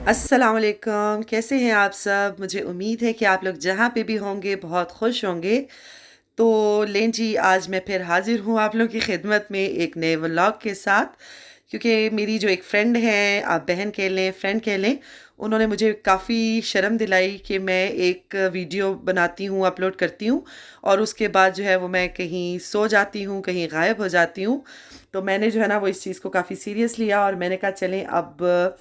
अस्सलाम वालेकुम, कैसे हैं आप सब? मुझे उम्मीद है कि आप लोग जहाँ पे भी होंगे बहुत खुश होंगे। तो लें जी, आज मैं फिर हाज़िर हूँ आप लोगों की खिदमत में एक नए व्लॉग के साथ, क्योंकि मेरी जो एक फ्रेंड हैं, आप बहन कह लें, फ्रेंड कह लें, उन्होंने मुझे काफ़ी शर्म दिलाई कि मैं एक वीडियो बनाती हूँ, अपलोड करती हूँ और उसके बाद जो है वो मैं कहीं सो जाती हूँ, कहीं गायब हो जाती हूँ। तो मैंने जो है ना वो इस चीज़ को काफ़ी सीरियस लिया और मैंने कहा चलें अब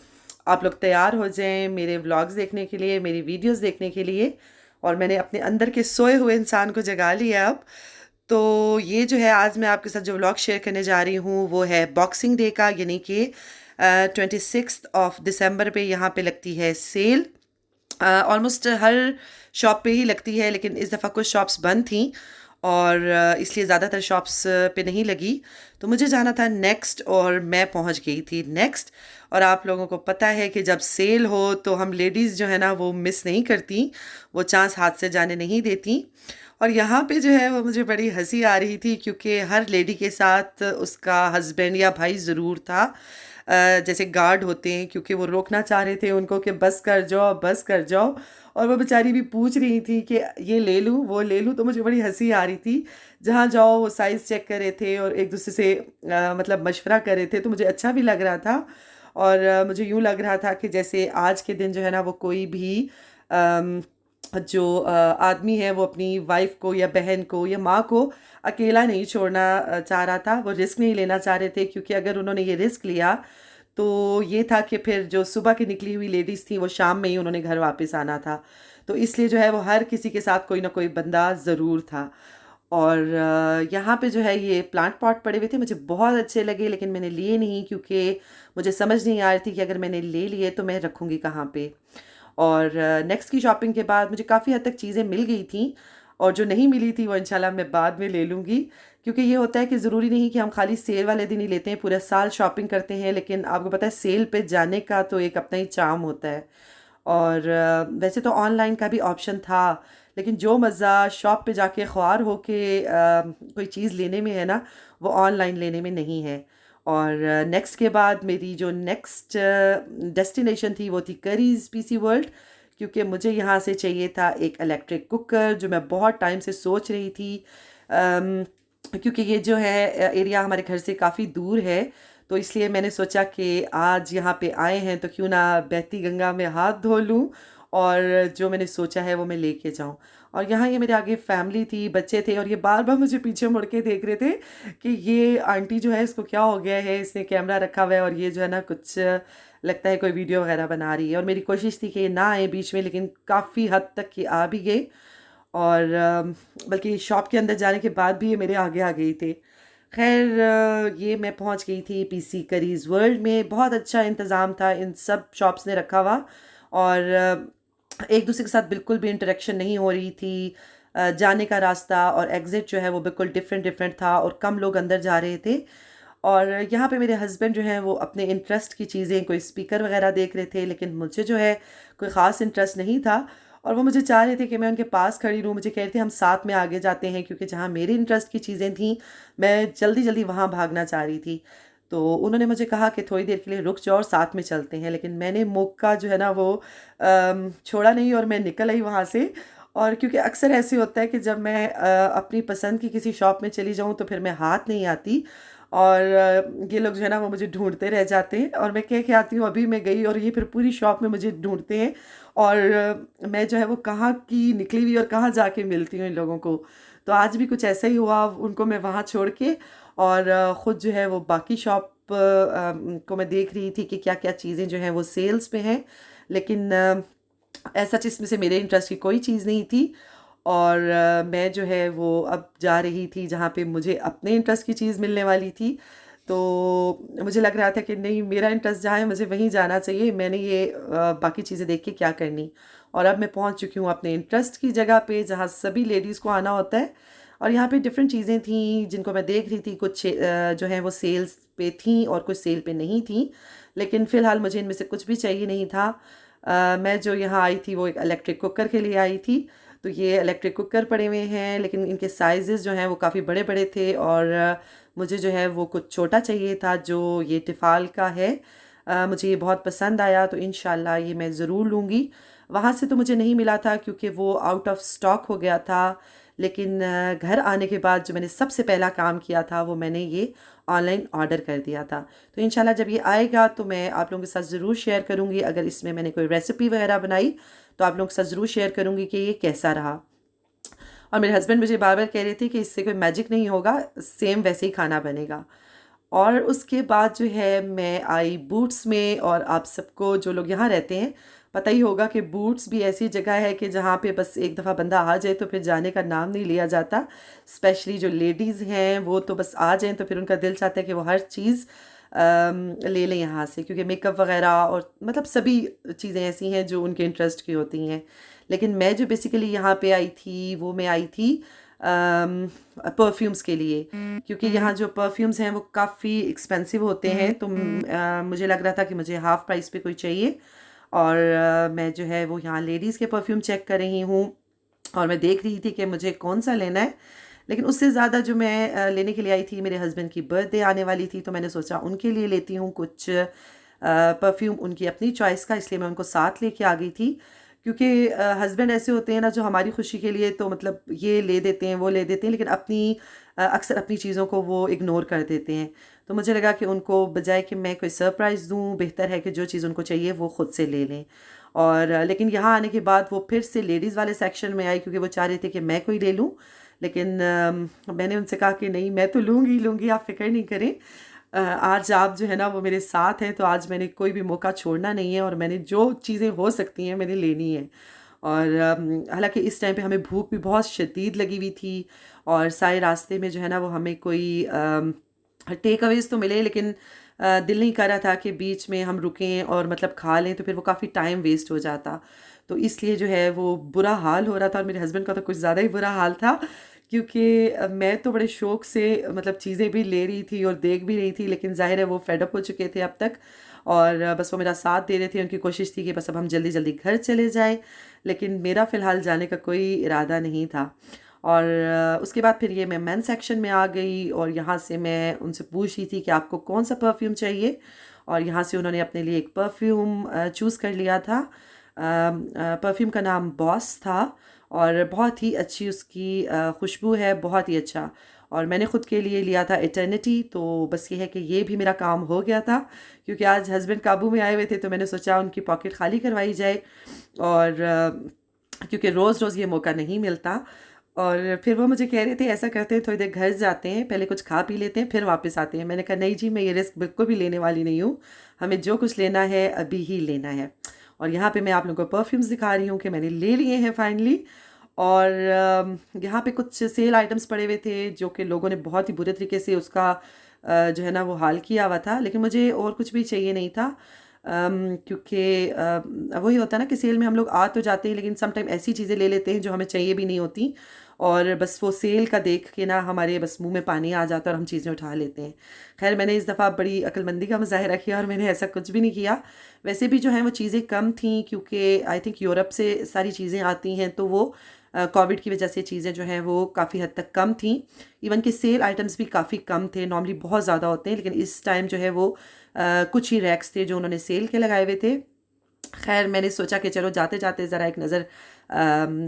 आप लोग तैयार हो जाएं मेरे व्लॉग्स देखने के लिए, मेरी वीडियोस देखने के लिए। और मैंने अपने अंदर के सोए हुए इंसान को जगा लिया अब। तो ये जो है आज मैं आपके साथ जो व्लॉग शेयर करने जा रही हूँ वो है बॉक्सिंग डे का, यानी कि 26 दिसंबर पे यहाँ पे लगती है सेल। ऑलमोस्ट हर शॉप पे ही लगती है, लेकिन इस दफ़ा कुछ शॉप्स बंद थी और इसलिए ज़्यादातर शॉप्स पे नहीं लगी। तो मुझे जाना था नेक्स्ट और मैं पहुंच गई थी नेक्स्ट। और आप लोगों को पता है कि जब सेल हो तो हम लेडीज़ जो है ना वो मिस नहीं करती, वो चांस हाथ से जाने नहीं देती। और यहाँ पे जो है वो मुझे बड़ी हंसी आ रही थी क्योंकि हर लेडी के साथ उसका हस्बैंड या भाई ज़रूर था। जैसे गार्ड होते हैं, क्योंकि वो रोकना चाह रहे थे उनको कि बस कर जाओ, बस कर जाओ। और वो बेचारी भी पूछ रही थी कि ये ले लूँ, वो ले लूँ। तो मुझे बड़ी हंसी आ रही थी। जहाँ जाओ वो साइज़ चेक कर रहे थे और एक दूसरे से मतलब मशवरा कर रहे थे, तो मुझे अच्छा भी लग रहा था। और मुझे यूँ लग रहा था कि जैसे आज के दिन जो है ना वो कोई भी अम, जो आदमी है वो अपनी वाइफ को या बहन को या माँ को अकेला नहीं छोड़ना चाह रहा था, वो रिस्क नहीं लेना चाह रहे थे। क्योंकि अगर उन्होंने ये रिस्क लिया तो ये था कि फिर जो सुबह की निकली हुई लेडीज़ थी वो शाम में ही उन्होंने घर वापस आना था। तो इसलिए जो है वो हर किसी के साथ कोई ना कोई बंदा ज़रूर था। और यहाँ पे जो है ये प्लांट पॉट पड़े हुए थे, मुझे बहुत अच्छे लगे, लेकिन मैंने लिए नहीं क्योंकि मुझे समझ नहीं आ रही थी कि अगर मैंने ले लिए तो मैं रखूँगी कहाँ पे। और नेक्स्ट की शॉपिंग के बाद मुझे काफ़ी हद तक चीज़ें मिल गई थी और जो नहीं मिली थी वो इंशाल्लाह मैं बाद में ले लूँगी। क्योंकि ये होता है कि ज़रूरी नहीं कि हम खाली सेल वाले दिन ही लेते हैं, पूरा साल शॉपिंग करते हैं, लेकिन आपको पता है सेल पे जाने का तो एक अपना ही चार्म होता है। और वैसे तो ऑनलाइन का भी ऑप्शन था, लेकिन जो मज़ा शॉप पे जाके ख्वार होके कोई चीज़ लेने में है ना, वो ऑनलाइन लेने में नहीं है। और नेक्स्ट के बाद मेरी जो नेक्स्ट डेस्टिनेशन थी वो थी करीज़ पीसी वर्ल्ड, क्योंकि मुझे यहाँ से चाहिए था एक इलेक्ट्रिक कुकर जो मैं बहुत टाइम से सोच रही थी। क्योंकि ये जो है एरिया हमारे घर से काफ़ी दूर है, तो इसलिए मैंने सोचा कि आज यहाँ पे आए हैं तो क्यों ना बहती गंगा में हाथ धो लूँ और जो मैंने सोचा है वो मैं लेके जाऊँ। और यहाँ ये मेरे आगे फैमिली थी, बच्चे थे और ये बार बार मुझे पीछे मुड़ के देख रहे थे कि ये आंटी जो है इसको क्या हो गया है, इसने कैमरा रखा हुआ है और ये जो है ना कुछ लगता है कोई वीडियो वगैरह बना रही है। और मेरी कोशिश थी कि ये ना आए बीच में, लेकिन काफ़ी हद तक ये आ भी गए। और बल्कि शॉप के अंदर जाने के बाद भी ये मेरे आगे आ गई थे। खैर ये मैं पहुंच गई थी पीसी करीज वर्ल्ड में। बहुत अच्छा इंतज़ाम था, इन सब शॉप्स ने रखा हुआ। और एक दूसरे के साथ बिल्कुल भी इंटरेक्शन नहीं हो रही थी। जाने का रास्ता और एग्ज़िट जो है वो बिल्कुल डिफरेंट डिफरेंट था और कम लोग अंदर जा रहे थे। और यहाँ पे मेरे हस्बैंड जो हैं वो अपने इंटरेस्ट की चीज़ें, कोई स्पीकर वगैरह देख रहे थे, लेकिन मुझे जो है कोई ख़ास इंटरेस्ट नहीं था। और वो मुझे चाह रहे थे कि मैं उनके पास खड़ी रहूँ, मुझे कह रहे थे हम साथ में आगे जाते हैं, क्योंकि जहाँ मेरे इंटरेस्ट की चीज़ें थीं मैं जल्दी जल्दी वहाँ भागना चाह रही थी। तो उन्होंने मुझे कहा कि थोड़ी देर के लिए रुक जाओ और साथ में चलते हैं, लेकिन मैंने मौका जो है ना वो छोड़ा नहीं और मैं निकल आई वहाँ से। और क्योंकि अक्सर ऐसे होता है कि जब मैं अपनी पसंद की किसी शॉप में चली जाऊँ तो फिर मैं हाथ नहीं आती और ये लोग जो है ना वो मुझे ढूंढते रह जाते हैं और मैं कह के आती हूँ अभी मैं गई और ये फिर पूरी शॉप में मुझे ढूंढते हैं। और मैं जो है वो कहाँ की निकली हुई और कहाँ जाके मिलती हूँ इन लोगों को। तो आज भी कुछ ऐसा ही हुआ, उनको मैं वहाँ छोड़ के और ख़ुद जो है वो बाकी शॉप को मैं देख रही थी कि क्या क्या चीज़ें जो हैं वो सेल्स पे हैं। लेकिन ऐसा इसमें से मेरे इंटरेस्ट की कोई चीज़ नहीं थी। और मैं जो है वो अब जा रही थी जहाँ पे मुझे अपने इंटरेस्ट की चीज़ मिलने वाली थी। तो मुझे लग रहा था कि नहीं, मेरा इंटरेस्ट जहाँ है मुझे वहीं जाना चाहिए, मैंने ये बाकी चीज़ें देख के क्या करनी। और अब मैं पहुँच चुकी हूँ अपने इंटरेस्ट की जगह पे जहाँ सभी लेडीज़ को आना होता है। और यहाँ पे डिफरेंट चीज़ें थी जिनको मैं देख रही थी, कुछ जो है वो सेल्स पे थी और कुछ सेल पे नहीं थी। लेकिन फ़िलहाल मुझे इनमें से कुछ भी चाहिए नहीं था। मैं जो यहाँ आई थी वो एक इलेक्ट्रिक कुकर के लिए आई थी। तो ये इलेक्ट्रिक कुकर पड़े हुए हैं, लेकिन इनके साइज़ेस जो हैं वो काफ़ी बड़े बड़े थे और मुझे जो है वो कुछ छोटा चाहिए था जो ये टिफ़ाल का है। मुझे ये बहुत पसंद आया, तो इंशाल्लाह ये मैं ज़रूर लूँगी। वहाँ से तो मुझे नहीं मिला था क्योंकि वो आउट ऑफ स्टॉक हो गया था, लेकिन घर आने के बाद जो मैंने सबसे पहला काम किया था वो मैंने ये ऑनलाइन ऑर्डर कर दिया था। तो इंशाल्लाह जब ये आएगा तो मैं आप लोगों के साथ ज़रूर शेयर करूँगी। अगर इसमें मैंने कोई रेसिपी वगैरह बनाई तो आप लोगों के साथ ज़रूर शेयर करूँगी कि ये कैसा रहा। और मेरे हस्बैंड मुझे बार बार कह रहे थे कि इससे कोई मैजिक नहीं होगा, सेम वैसे ही खाना बनेगा। और उसके बाद जो है मैं आई बूट्स में, और आप सबको जो लोग यहाँ रहते हैं पता ही होगा कि बूट्स भी ऐसी जगह है कि जहाँ पे बस एक दफ़ा बंदा आ जाए तो फिर जाने का नाम नहीं लिया जाता। स्पेशली जो लेडीज़ हैं वो तो बस आ जाएं तो फिर उनका दिल चाहता है कि वो हर चीज़ ले लें यहाँ से, क्योंकि मेकअप वगैरह और मतलब सभी चीज़ें ऐसी हैं जो उनके इंटरेस्ट की होती हैं। लेकिन मैं जो बेसिकली यहाँ पे आई थी वो मैं आई थी परफ्यूम्स के लिए, क्योंकि यहाँ जो परफ्यूम्स हैं वो काफ़ी एक्सपेंसिव होते हैं। तो मुझे लग रहा था कि मुझे हाफ़ प्राइस पे कोई चाहिए, और मैं जो है वो यहाँ लेडीज़ के परफ्यूम चेक कर रही हूँ और मैं देख रही थी कि मुझे कौन सा लेना है। लेकिन उससे ज़्यादा जो मैं लेने के लिए आई थी, मेरे हस्बैंड की बर्थडे आने वाली थी, तो मैंने सोचा उनके लिए लेती हूँ कुछ परफ्यूम उनकी अपनी चॉइस का, इसलिए मैं उनको साथ लेके आ गई थी। क्योंकि हस्बैंड ऐसे होते हैं ना जो हमारी खुशी के लिए तो मतलब ये ले देते हैं वो ले देते हैं, लेकिन अपनी अक्सर अपनी चीज़ों को वो इग्नोर कर देते हैं। तो मुझे लगा कि उनको बजाय कि मैं कोई सरप्राइज़ दूँ, बेहतर है कि जो चीज़ उनको चाहिए वो ख़ुद से ले लें। और लेकिन यहाँ आने के बाद वो फिर से लेडीज़ वाले सेक्शन में आई, क्योंकि वो चाह रहे थे कि मैं कोई ले लूँ। लेकिन मैंने उनसे कहा कि नहीं, मैं तो लूँगी ही लूँगी, आप फ़िक्र नहीं करें। आज आप जो है ना वो मेरे साथ हैं, तो आज मैंने कोई भी मौका छोड़ना नहीं है और मैंने जो चीज़ें हो सकती हैं मैंने लेनी है। और हालाँकि इस टाइम पे हमें भूख भी बहुत शदीद लगी हुई थी, और सारे रास्ते में जो है ना वो हमें कोई टेक अवेज़ तो मिले, लेकिन दिल नहीं कर रहा था कि बीच में हम रुकें और मतलब खा लें, तो फिर वो काफ़ी टाइम वेस्ट हो जाता। तो इसलिए जो है वो बुरा हाल हो रहा था, और मेरे हस्बैंड का तो कुछ ज़्यादा ही बुरा हाल था, क्योंकि मैं तो बड़े शौक़ से मतलब चीज़ें भी ले रही थी और देख भी रही थी, लेकिन ज़ाहिर है वो फेड अप हो चुके थे अब तक, और बस वो मेरा साथ दे रहे थे। उनकी कोशिश थी कि बस अब हम जल्दी जल्दी घर चले जाएं, लेकिन मेरा फ़िलहाल जाने का कोई इरादा नहीं था। और उसके बाद फिर ये मैं मेन सेक्शन में आ गई, और यहाँ से मैं उनसे पूछ रही थी कि आपको कौन सा परफ्यूम चाहिए, और यहाँ से उन्होंने अपने लिए एक परफ्यूम चूज़ कर लिया था। परफ्यूम का नाम बॉस था, और बहुत ही अच्छी उसकी खुशबू है, बहुत ही अच्छा। और मैंने ख़ुद के लिए लिया था इटर्निटी। तो बस ये है कि ये भी मेरा काम हो गया था, क्योंकि आज हस्बैंड काबू में आए हुए थे, तो मैंने सोचा उनकी पॉकेट खाली करवाई जाए, और क्योंकि रोज़ रोज़ ये मौका नहीं मिलता। और फिर वो मुझे कह रहे थे ऐसा करते हैं थोड़ी देर घर जाते हैं, पहले कुछ खा पी लेते हैं फिर वापस आते हैं। मैंने कहा नहीं जी, मैं ये रिस्क बिल्कुल भी लेने वाली नहीं हूँ, हमें जो कुछ लेना है अभी ही लेना है। और यहाँ पे मैं आप लोगों को परफ्यूम्स दिखा रही हूँ कि मैंने ले लिए हैं फाइनली। और यहाँ पे कुछ सेल आइटम्स पड़े हुए थे जो कि लोगों ने बहुत ही बुरे तरीके से उसका जो है ना वो हाल किया हुआ था, लेकिन मुझे और कुछ भी चाहिए नहीं था। क्योंकि वही होता है ना कि सेल में हम लोग आ तो जाते हैं, लेकिन सम टाइम ऐसी चीज़ें ले लेते हैं जो हमें चाहिए भी नहीं होती, और बस वो सेल का देख के ना हमारे बस मुंह में पानी आ जाता है और हम चीज़ें उठा लेते हैं। खैर मैंने इस दफ़ा बड़ी अक्लमंदी का मुजाहिरा किया और मैंने ऐसा कुछ भी नहीं किया। वैसे भी जो है वो चीज़ें कम थीं, क्योंकि आई थिंक यूरोप से सारी चीज़ें आती हैं, तो वो कोविड की वजह से चीज़ें जो हैं वो काफ़ी हद तक कम थीं। इवन कि सेल आइटम्स भी काफ़ी कम थे, नॉर्मली बहुत ज़्यादा होते हैं, लेकिन इस टाइम जो है वो कुछ ही रैक्स थे जो उन्होंने सेल के लगाए हुए थे। खैर मैंने सोचा कि चलो जाते जाते ज़रा एक नज़र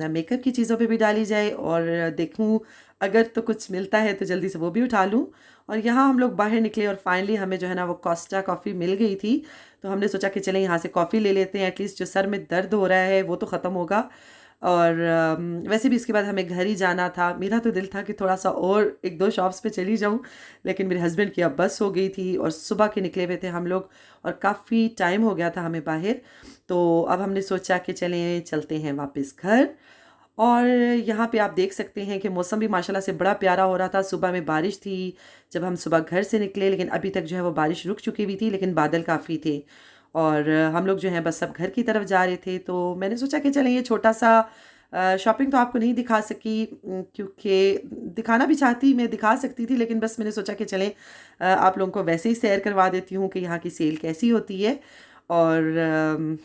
मेकअप की चीज़ों पे भी डाली जाए, और देखूं अगर तो कुछ मिलता है तो जल्दी से वो भी उठा लूं। और यहाँ हम लोग बाहर निकले और फाइनली हमें जो है ना वो कोस्टा कॉफ़ी मिल गई थी, तो हमने सोचा कि चलें यहाँ से कॉफ़ी ले लेते हैं, एटलीस्ट जो सर में दर्द हो रहा है वो तो ख़त्म होगा। और वैसे भी इसके बाद हमें घर ही जाना था। मेरा तो दिल था कि थोड़ा सा और एक दो शॉप्स पे चली जाऊं, लेकिन मेरे हस्बैंड की अब बस हो गई थी और सुबह के निकले हुए थे हम लोग, और काफ़ी टाइम हो गया था हमें बाहर। तो अब हमने सोचा कि चलते हैं वापस घर। और यहाँ पे आप देख सकते हैं कि मौसम भी माशाल्लाह से बड़ा प्यारा हो रहा था। सुबह में बारिश थी जब हम सुबह घर से निकले, लेकिन अभी तक जो है वो बारिश रुक चुकी हुई थी, लेकिन बादल काफ़ी थे। और हम लोग जो हैं बस सब घर की तरफ जा रहे थे, तो मैंने सोचा कि चलें ये छोटा सा शॉपिंग तो आपको नहीं दिखा सकी, क्योंकि दिखाना भी चाहती मैं दिखा सकती थी, लेकिन बस मैंने सोचा कि चलें आप लोगों को वैसे ही सैर करवा देती हूँ कि यहाँ की सेल कैसी होती है, और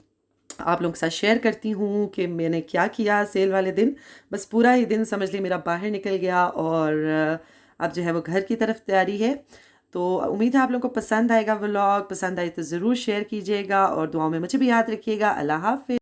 आप लोगों के साथ शेयर करती हूँ कि मैंने क्या किया सेल वाले दिन। बस पूरा ही दिन समझ ली मेरा बाहर निकल गया, और अब जो है वो घर की तरफ तैयारी है। तो उम्मीद है आप लोगों को पसंद आएगा व्लॉग। पसंद आए तो ज़रूर शेयर कीजिएगा और दुआओं में मुझे भी याद रखिएगा। अल्लाह हाफ़िज़।